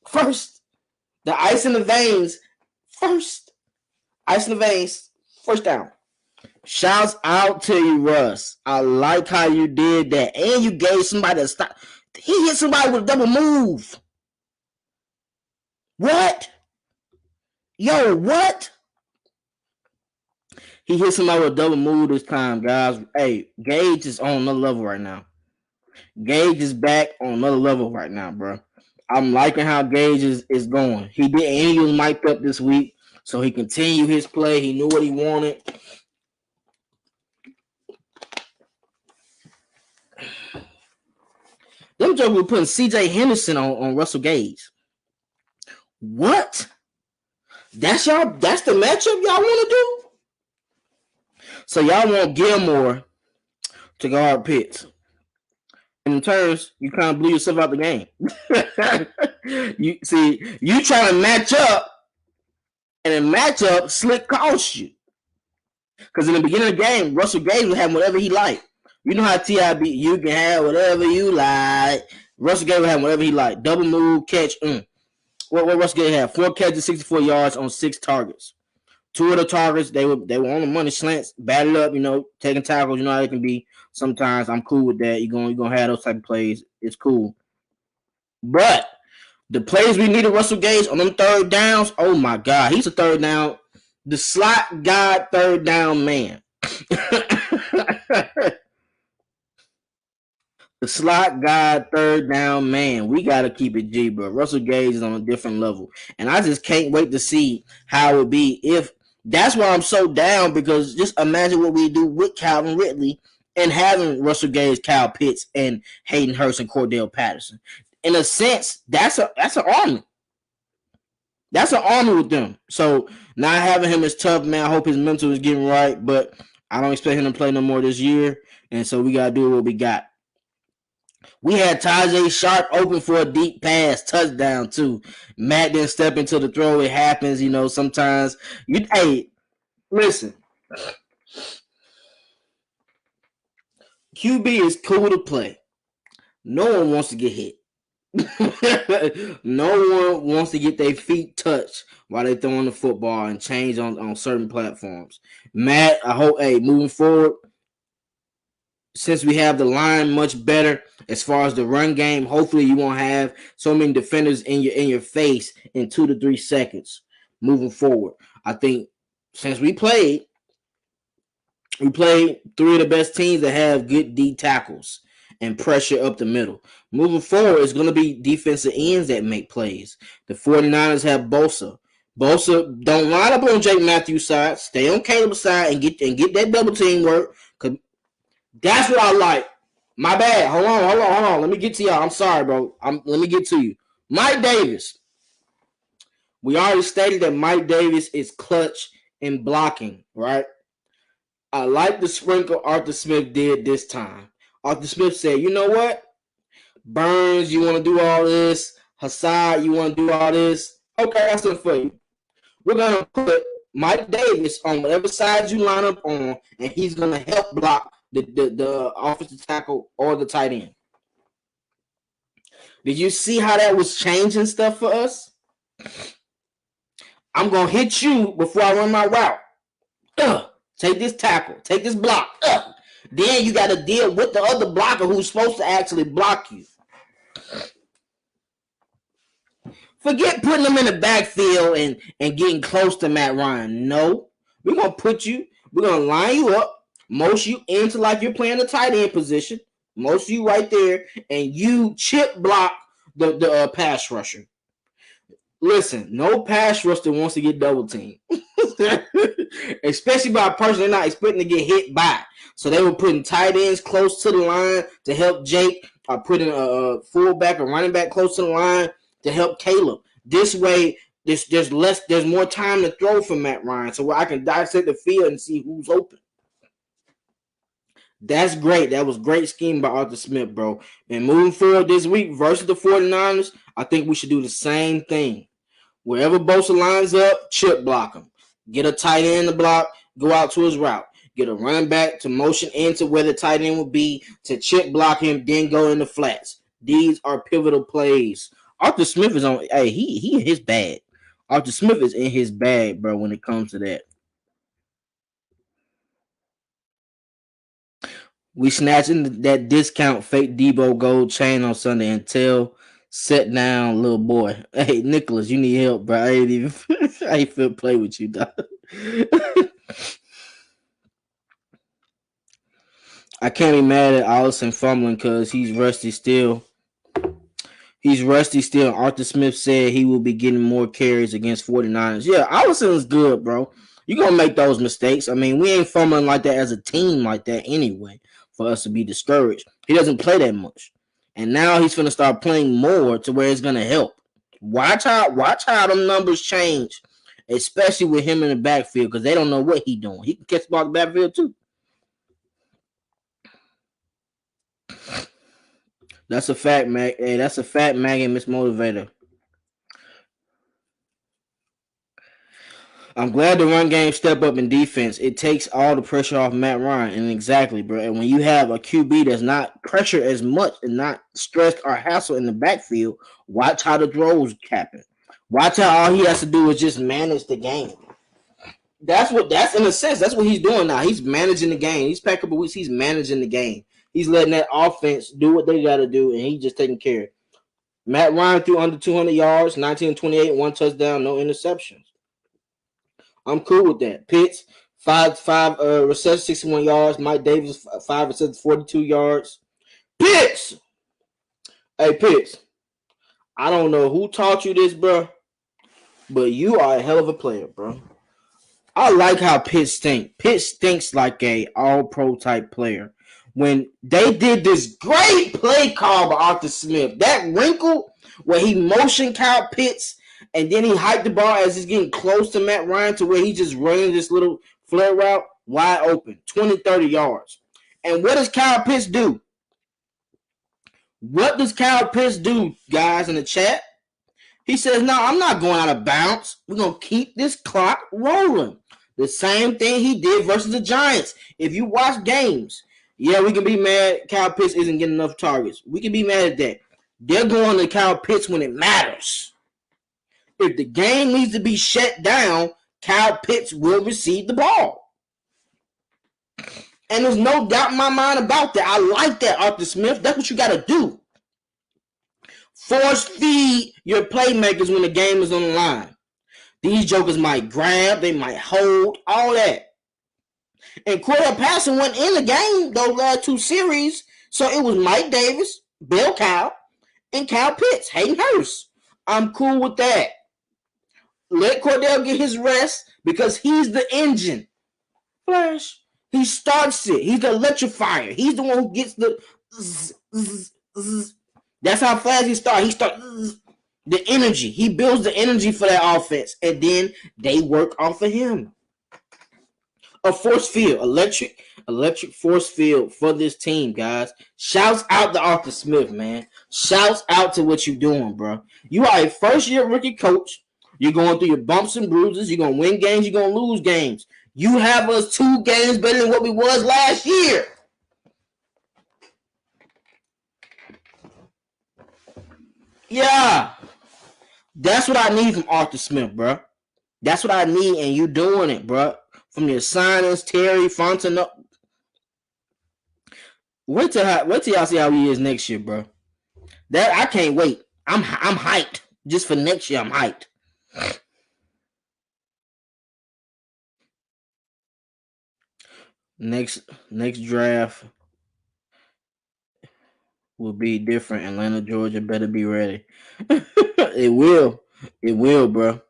Speaker 1: first. The ice in the veins. First. Ice in the veins. First down. Shouts out to you, Russ. I like how you did that. And you gave somebody a stop. He hit somebody with a double move. What? Yo, what? He hit somebody with a double move this time, guys. Hey, Gage is on another level right now. Gage is back on another level right now, bro. I'm liking how Gage is going. He was mic'd up this week, so he continued his play. He knew what he wanted. Them jokers were putting C.J. Henderson on Russell Gage. What? That's the matchup y'all want to do? So y'all want Gilmore to guard Pitts. In turns, you kind of blew yourself out the game. You trying to match up, and in matchup, Slick cost you. Because in the beginning of the game, Russell Gage was having whatever he liked. You know how TIB, you can have whatever you like. Russell Gage was having whatever he liked. Double move, catch. What Russell Gage had? 4 catches, 64 yards on 6 targets. 2 of the targets, they were on the money, slants, batted up, taking tackles. You know how it can be. Sometimes I'm cool with that. You're gonna have those type of plays. It's cool. But the plays we needed Russell Gage on them third downs, oh my God, he's a third down, the slot god third down man. The slot god third down man. We gotta keep it G, bro. Russell Gage is on a different level, and I just can't wait to see how it would be if. That's why I'm so down, because just imagine what we do with Calvin Ridley and having Russell Gage, Kyle Pitts, and Hayden Hurst and Cordell Patterson. In a sense, that's an army. That's an army with them. So not having him is tough, man. I hope his mental is getting right, but I don't expect him to play no more this year, and so we gotta do what we got. We had Tajay Sharp open for a deep pass, touchdown too. Matt didn't step into the throw. It happens, sometimes. Hey, listen. QB is cool to play. No one wants to get hit. No one wants to get their feet touched while they're throwing the football and change on certain platforms. Matt, I hope, moving forward, since we have the line much better as far as the run game, hopefully you won't have so many defenders in your face in 2 to 3 seconds moving forward. I think since we played 3 of the best teams that have good D tackles and pressure up the middle. Moving forward, it's going to be defensive ends that make plays. The 49ers have Bosa. Bosa, don't line up on Jake Matthews' side. Stay on Caleb's side and get that double team work. That's what I like. My bad. Hold on. Let me get to y'all. I'm sorry, bro. Let me get to you. Mike Davis. We already stated that Mike Davis is clutch in blocking, right? I like the sprinkle Arthur Smith did this time. Arthur Smith said, you know what? Burns, you want to do all this. Hassad, you want to do all this. Okay, that's it for you. We're going to put Mike Davis on whatever side you line up on, and he's going to help block the offensive tackle or the tight end. Did you see how that was changing stuff for us? I'm going to hit you before I run my route. Take this tackle. Take this block. Then you got to deal with the other blocker who's supposed to actually block you. Forget putting them in the backfield and getting close to Matt Ryan. No. We're going to put you, we're going to line you up, most you into like you're playing the tight end position, most you right there, and you chip block the pass rusher. Listen, no pass rusher wants to get double teamed. Especially by a person they're not expecting to get hit by. So they were putting tight ends close to the line to help Jake, or putting a fullback or running back close to the line to help Caleb. This way, there's more time to throw for Matt Ryan, so I can dissect the field and see who's open. That's great. That was great scheme by Arthur Smith, bro. And moving forward this week versus the 49ers, I think we should do the same thing. Wherever Bosa lines up, chip block him. Get a tight end to block, go out to his route. Get a running back to motion into where the tight end would be to chip block him, then go in the flats. These are pivotal plays. Arthur Smith is on. Hey, he in his bag. Arthur Smith is in his bag, bro, when it comes to that. We snatching that discount fake Debo gold chain on Sunday until set down, little boy. Hey, Nicholas, you need help, bro. I ain't feel play with you, dog. I can't be mad at Allison fumbling because he's rusty still. Arthur Smith said he will be getting more carries against 49ers. Yeah, Allison is good, bro. You're going to make those mistakes. I mean, we ain't fumbling like that as a team like that anyway for us to be discouraged. He doesn't play that much. And now he's gonna start playing more to where it's gonna help. Watch how them numbers change, especially with him in the backfield, because they don't know what he's doing. He can catch the ball in the backfield too. That's a fact, Mag. Hey, that's a fact, Mag and Miss Motivator. I'm glad the run game step up in defense. It takes all the pressure off Matt Ryan. And exactly, bro. And when you have a QB that's not pressured as much and not stressed or hassled in the backfield, watch how the throws happen. Watch how all he has to do is just manage the game. That's in a sense, that's what he's doing now. He's managing the game. These past couple weeks, he's managing the game. He's letting that offense do what they got to do, and he's just taking care of it. Matt Ryan threw under 200 yards, 19-28, 1 touchdown, no interceptions. I'm cool with that. Pitts, five receptions, 61 yards. Mike Davis, 5 receptions, 42 yards. Pitts! Hey, Pitts. I don't know who taught you this, bro, but you are a hell of a player, bro. I like how Pitts thinks. Pitts thinks like a all-pro type player. When they did this great play call by Arthur Smith, that wrinkle where he motioned Kyle Pitts and then he hiked the ball as he's getting close to Matt Ryan to where he's just running this little flare route wide open, 20, 30 yards. And what does Kyle Pitts do? What does Kyle Pitts do, guys, in the chat? He says, no, I'm not going out of bounds. We're going to keep this clock rolling. The same thing he did versus the Giants. If you watch games, yeah, we can be mad Kyle Pitts isn't getting enough targets. We can be mad at that. They're going to Kyle Pitts when it matters. If the game needs to be shut down, Kyle Pitts will receive the ball. And there's no doubt in my mind about that. I like that, Arthur Smith. That's what you got to do. Force feed your playmakers when the game is on the line. These jokers might grab, they might hold, all that. And Cordell Patterson went in the game those last 2 series, so it was Mike Davis, Bill Cowell, and Kyle Pitts, Hayden Hurst. I'm cool with that. Let Cordell get his rest because he's the engine. Flash. He starts it. He's the electrifier. He's the one who gets the That's how fast he starts. He starts the energy. He builds the energy for that offense, and then they work off of him. A force field, electric force field for this team, guys. Shouts out to Arthur Smith, man. Shouts out to what you're doing, bro. You are a first-year rookie coach. You're going through your bumps and bruises. You're going to win games. You're going to lose games. You have us 2 games better than what we was last year. Yeah. That's what I need from Arthur Smith, bro. That's what I need, and you doing it, bro. From your signings, Terry, Fontenot. Wait till y'all see how he is next year, bro. That I can't wait. I'm hyped. Just for next year, I'm hyped. Next draft will be different. Atlanta, Georgia better be ready. It will, bro.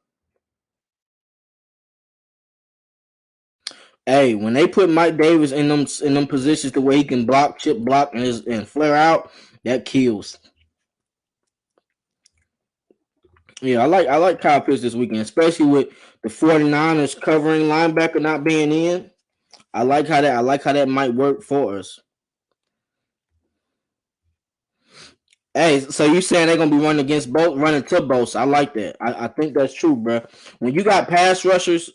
Speaker 1: Hey, when they put Mike Davis in them positions the way he can block, chip block, and flare out, that kills. Yeah, I like Kyle Pitts this weekend, especially with the 49ers covering linebacker not being in. I like how that might work for us. Hey, so you saying they're gonna be running to both? I like that. I think that's true, bro. When you got pass rushers,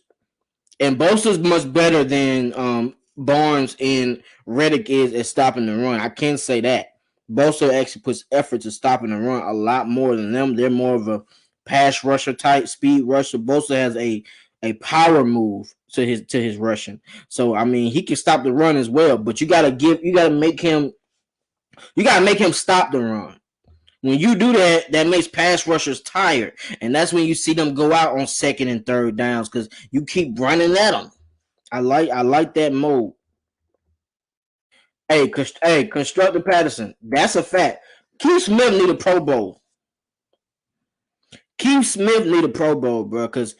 Speaker 1: and Bosa's much better than Barnes and Reddick is at stopping the run. I can say that. Bosa actually puts effort to stopping the run a lot more than them. They're more of a pass rusher type, speed rusher. Bosa has a power move to his rushing. So I mean, he can stop the run as well, but you gotta make him stop the run. When you do that, that makes pass rushers tired, and that's when you see them go out on 2nd and 3rd downs because you keep running at them. I like that mode. Hey, Constructor Patterson, that's a fact. Keith Smith need a Pro Bowl. Keith Smith need a Pro Bowl, bro, because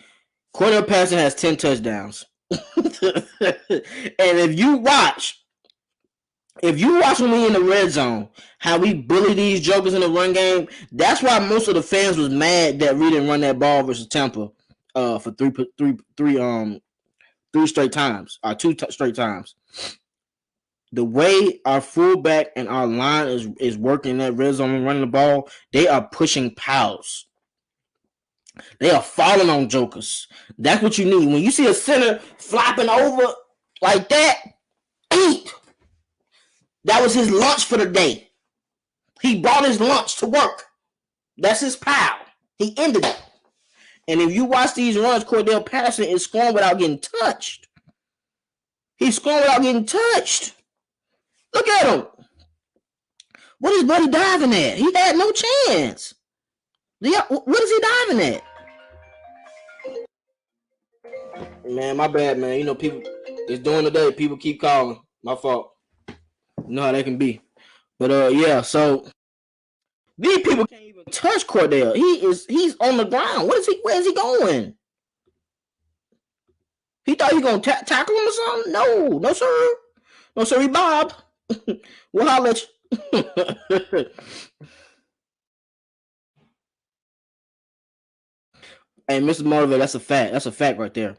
Speaker 1: Cordell Patterson has 10 touchdowns. And if you watch, If you watch me in the red zone, how we bully these jokers in the run game, that's why most of the fans was mad that we didn't run that ball versus Tampa for three straight times, or straight times. The way our fullback and our line is working in that red zone and running the ball, they are pushing pals. They are falling on jokers. That's what you need. When you see a center flopping over like that, eat. That was his lunch for the day. He brought his lunch to work. That's his pal. He ended it. And if you watch these runs, Cordell Patterson is scoring without getting touched. He's scoring without getting touched. Look at him. What is Buddy diving at? He had no chance. What is he diving at? Man, my bad, man. You know, people, it's during the day. People keep calling. My fault. You know how they can be. But, yeah, so these people can't even touch Cordell. He's on the ground. Where is he going? He thought he was going to tackle him or something? No, sir. No, sir, Bob. We'll holler at you. Hey, Mr. Motivator, that's a fact. That's a fact right there.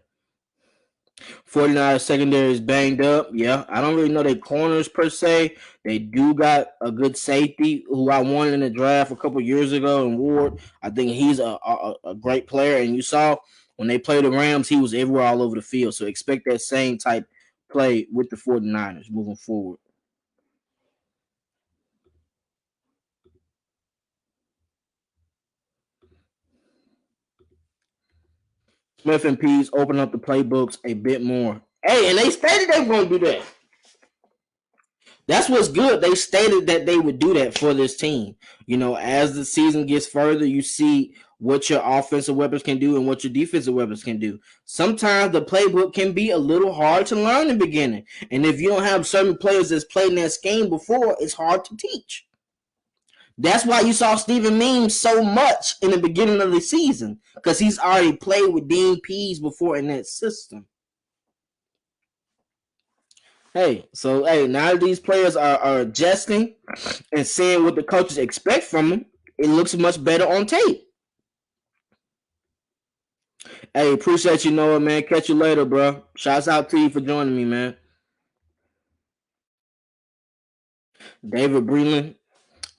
Speaker 1: 49ers secondary is banged up. Yeah, I don't really know their corners per se. They do got a good safety who I wanted in the draft a couple years ago in Ward. I think he's a great player. And you saw when they played the Rams, he was everywhere all over the field. So expect that same type play with the 49ers moving forward. Smith and Pease open up the playbooks a bit more. Hey, and they stated they were going to do that. That's what's good. They stated that they would do that for this team. You know, as the season gets further, you see what your offensive weapons can do and what your defensive weapons can do. Sometimes the playbook can be a little hard to learn in the beginning. And if you don't have certain players that's played in that scheme before, it's hard to teach. That's why you saw Stephen Means so much in the beginning of the season, because he's already played with Dean Pease before in that system. Hey, so now that these players are adjusting and seeing what the coaches expect from them, it looks much better on tape. Hey, appreciate you, Noah, man. Catch you later, bro. Shouts out to you for joining me, man. David Breland.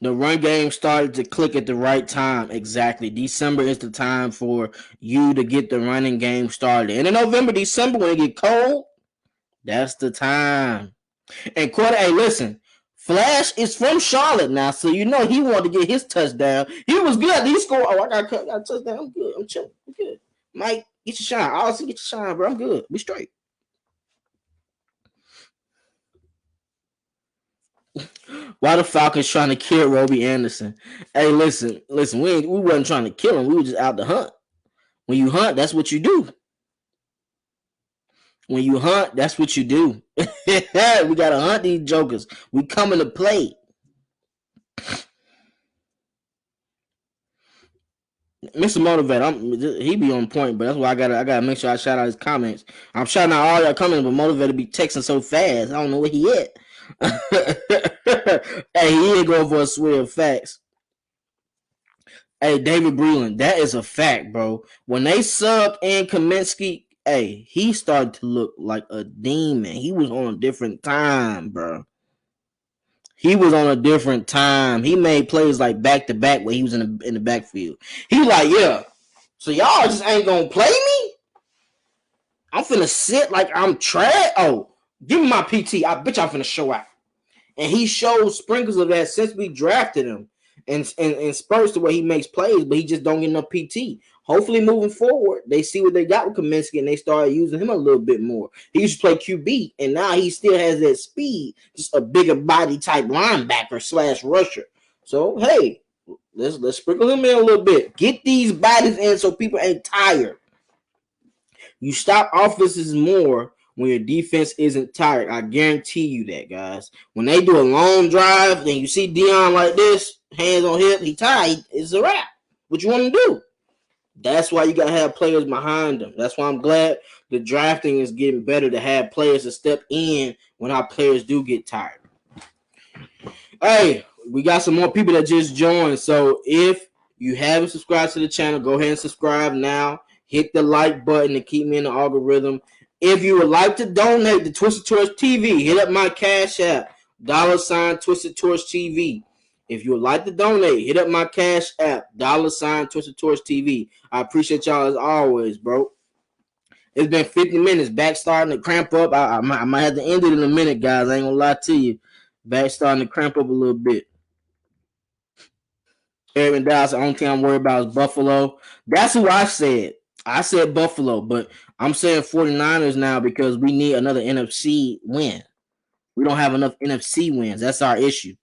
Speaker 1: The run game started to click at the right time. Exactly. December is the time for you to get the running game started. And in November, December, when it get cold, that's the time. And hey, listen, Flash is from Charlotte now, so you know he wanted to get his touchdown. He was good. He scored. Oh, I got a touchdown. I'm good. I'm chilling. I'm good. Mike, get your shine. Austin, get your shine, bro. I'm good. We straight. Why the Falcons trying to kill Robbie Anderson? Hey, listen. We wasn't trying to kill him. We were just out to hunt. When you hunt, that's what you do. When you hunt, that's what you do. We gotta hunt these jokers. We coming to play. Mr. Motivate, he be on point, but that's why I gotta make sure I shout out his comments. I'm shouting out all your comments, but Motivate be texting so fast. I don't know where he at. Hey, he ain't going for a swear of facts. Hey, David Breland, that is a fact, bro. When they subbed in Kaminsky, hey, he started to look like a demon. He was on a different time, bro. He was on a different time. He made plays like back to back when he was in the backfield. He like, yeah. So y'all just ain't gonna play me? I'm finna sit like I'm trash. Oh, give me my PT. I bet y'all finna show out. And he showed sprinkles of that since we drafted him. And spurts the way he makes plays, but he just don't get enough PT. Hopefully, moving forward, they see what they got with Kaminsky and they start using him a little bit more. He used to play QB, and now he still has that speed, just a bigger body type linebacker / rusher. So, hey, let's sprinkle him in a little bit. Get these bodies in so people ain't tired. You stop offenses more when your defense isn't tired. I guarantee you that, guys. When they do a long drive, then you see Dion like this, hands on hip, he tired. It's a wrap. What you want to do? That's why you got to have players behind them. That's why I'm glad the drafting is getting better to have players to step in when our players do get tired. Hey, we got some more people that just joined. So if you haven't subscribed to the channel, go ahead and subscribe now. Hit the like button to keep me in the algorithm. If you would like to donate to Twisted Torch TV, hit up my Cash App, $ Twisted Torch TV. If you would like to donate, hit up my Cash App, $ Twisted Torch TV. I appreciate y'all as always, bro. It's been 50 minutes. Back starting to cramp up. I might have to end it in a minute, guys. I ain't gonna lie to you. Back starting to cramp up a little bit. Aaron Dallas, the only thing I'm worried about is Buffalo. That's who I said. I said Buffalo, but I'm saying 49ers now because we need another NFC win. We don't have enough NFC wins. That's our issue.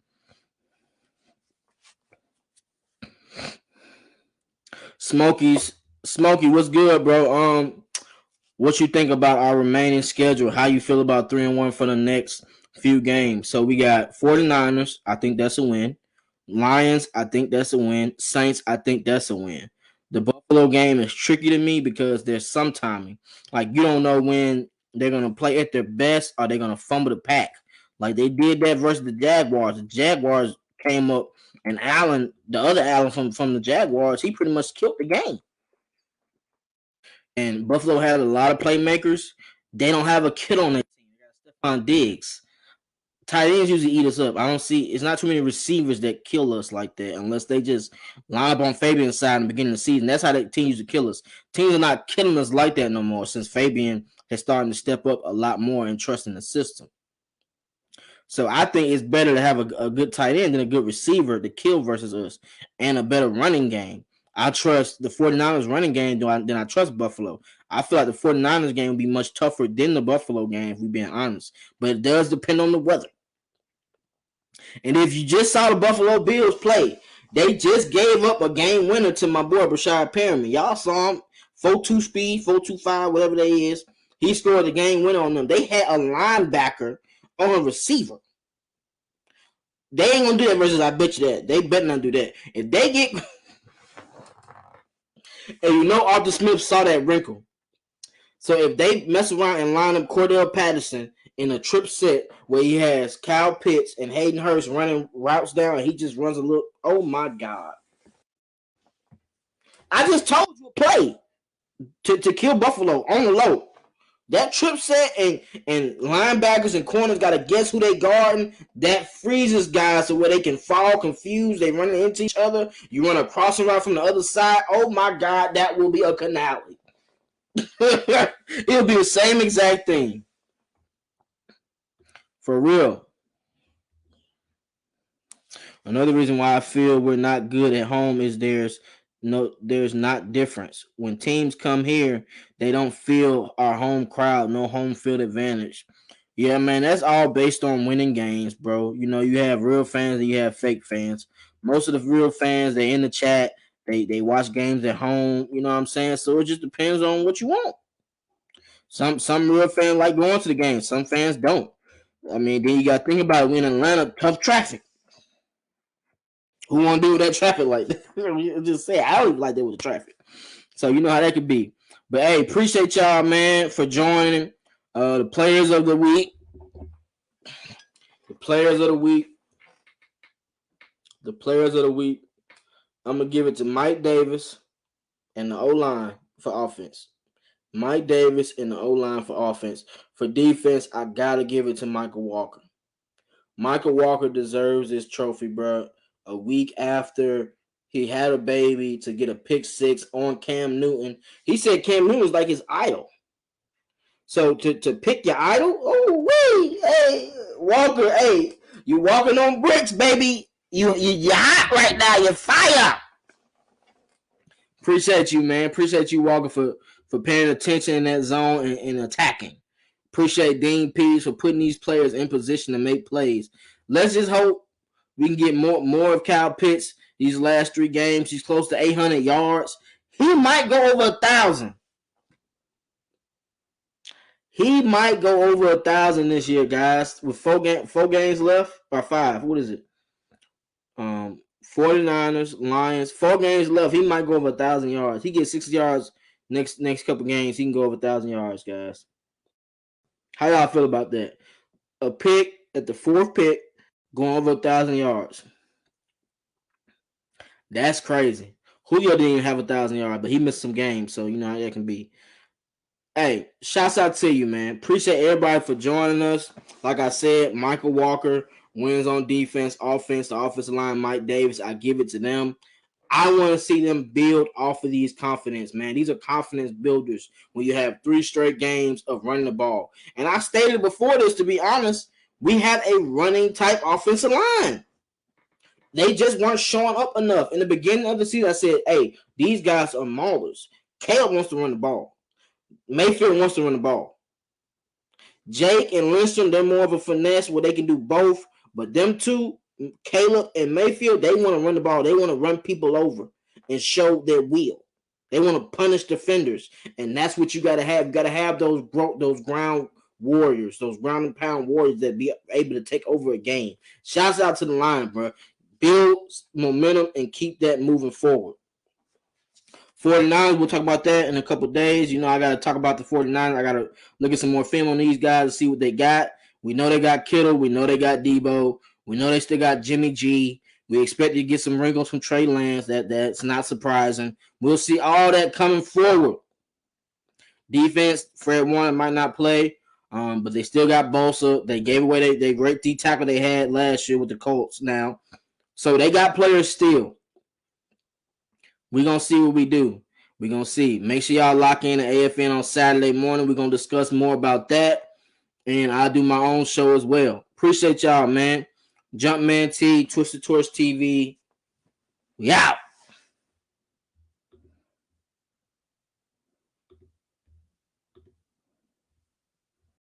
Speaker 1: Smokey, what's good, bro? What you think about our remaining schedule? How you feel about 3-1 for the next few games? So we got 49ers. I think that's a win. Lions, I think that's a win. Saints, I think that's a win. The Buffalo game is tricky to me because there's some timing. Like you don't know when they're gonna play at their best or they're gonna fumble the pack. Like they did that versus the Jaguars. The Jaguars came up and Allen, the other Allen from the Jaguars, he pretty much killed the game. And Buffalo had a lot of playmakers. They don't have a kid on their team. They got Stephon Diggs. Tight ends usually eat us up. I don't see. It's not too many receivers that kill us like that unless they just line up on Fabian's side in the beginning of the season. That's how the team used to kill us. Teams are not killing us like that no more since Fabian has started to step up a lot more and trust in the system. So I think it's better to have a good tight end than a good receiver to kill versus us and a better running game. I trust the 49ers running game than I trust Buffalo. I feel like the 49ers game would be much tougher than the Buffalo game, if we're being honest. But it does depend on the weather. And if you just saw the Buffalo Bills play, they just gave up a game winner to my boy Brashad Perriman. Y'all saw him, 4.2 speed, 4.25, whatever that is. He scored the game winner on them. They had a linebacker on a receiver. They ain't gonna do that versus I bet you that. They better not do that. If they get and you know Arthur Smith saw that wrinkle. So if they mess around and line up Cordell Patterson in a trip set where he has Kyle Pitts and Hayden Hurst running routes down and he just runs a little, oh my God. I just told you a play to kill Buffalo on the low. That trip set and linebackers and corners got to guess who they guarding. That freezes guys to where they can fall confused. They run into each other. You run a crossing route from the other side. Oh my God, that will be a finale. It'll be the same exact thing. For real. Another reason why I feel we're not good at home is there's not difference. When teams come here, they don't feel our home crowd, no home field advantage. Yeah, man, that's all based on winning games, bro. You know, you have real fans and you have fake fans. Most of the real fans, they're in the chat. They watch games at home. You know what I'm saying? So it just depends on what you want. Some real fans like going to the game. Some fans don't. I mean, then you got to think about it. We in Atlanta, tough traffic. Who want to do with that traffic like that? Just say I don't like that with the traffic. So you know how that could be. But hey, appreciate y'all, man, for joining. The players of the week. The players of the week. The players of the week. I'm gonna give it to Mike Davis and the O-line for offense. Mike Davis and the O-line for offense. For defense, I gotta give it to Michael Walker. Michael Walker deserves this trophy, bro. A week after he had a baby to get a pick six on Cam Newton. He said Cam Newton was like his idol. So to pick your idol, oh wait, hey Walker, hey, you walking on bricks, baby. You're hot right now. You're fire. Appreciate you, man. Appreciate you, Walker, for paying attention in that zone and attacking. Appreciate Dean Pease for putting these players in position to make plays. Let's just hope we can get more of Kyle Pitts these last 3 games. He's close to 800 yards. He might go over 1,000. He might go over 1,000 this year, guys. With 4 games left, or 5. What is it? 49ers, Lions. 4 games left. He might go over 1,000 yards. He gets 60 yards next couple games. He can go over 1,000 yards, guys. How y'all feel about that? A pick at the 4th pick going over 1,000 yards. That's crazy. Julio didn't even have 1,000 yards, but he missed some games, so you know how that can be. Hey, shouts out to you, man. Appreciate everybody for joining us. Like I said, Michael Walker wins on defense, offense, the offensive line, Mike Davis. I give it to them. I want to see them build off of these confidence, man. These are confidence builders when you have 3 straight games of running the ball. And I stated before this, to be honest, we have a running type offensive line. They just weren't showing up enough. In the beginning of the season, I said, hey, these guys are maulers. Caleb wants to run the ball. Mayfield wants to run the ball. Jake and Lindstrom, they're more of a finesse where they can do both. But them two, Caleb and Mayfield, they want to run the ball. They want to run people over and show their will. They want to punish defenders. And that's what you got to have. You got to have those ground warriors, those ground and pound warriors that be able to take over a game. Shouts out to the line, bro. Build momentum and keep that moving forward. 49ers, we'll talk about that in a couple days. You know, I got to talk about the 49ers. I got to look at some more film on these guys to see what they got. We know they got Kittle. We know they got Debo. We know they still got Jimmy G. We expect to get some wrinkles from Trey Lance. That's not surprising. We'll see all that coming forward. Defense, Fred Warner might not play, but they still got Bosa. They gave away their great D tackle they had last year with the Colts now. So they got players still. We're going to see what we do. We're going to see. Make sure y'all lock in the AFN on Saturday morning. We're going to discuss more about that. And I'll do my own show as well. Appreciate y'all, man. Jumpman T, Twisted Torch TV. We out.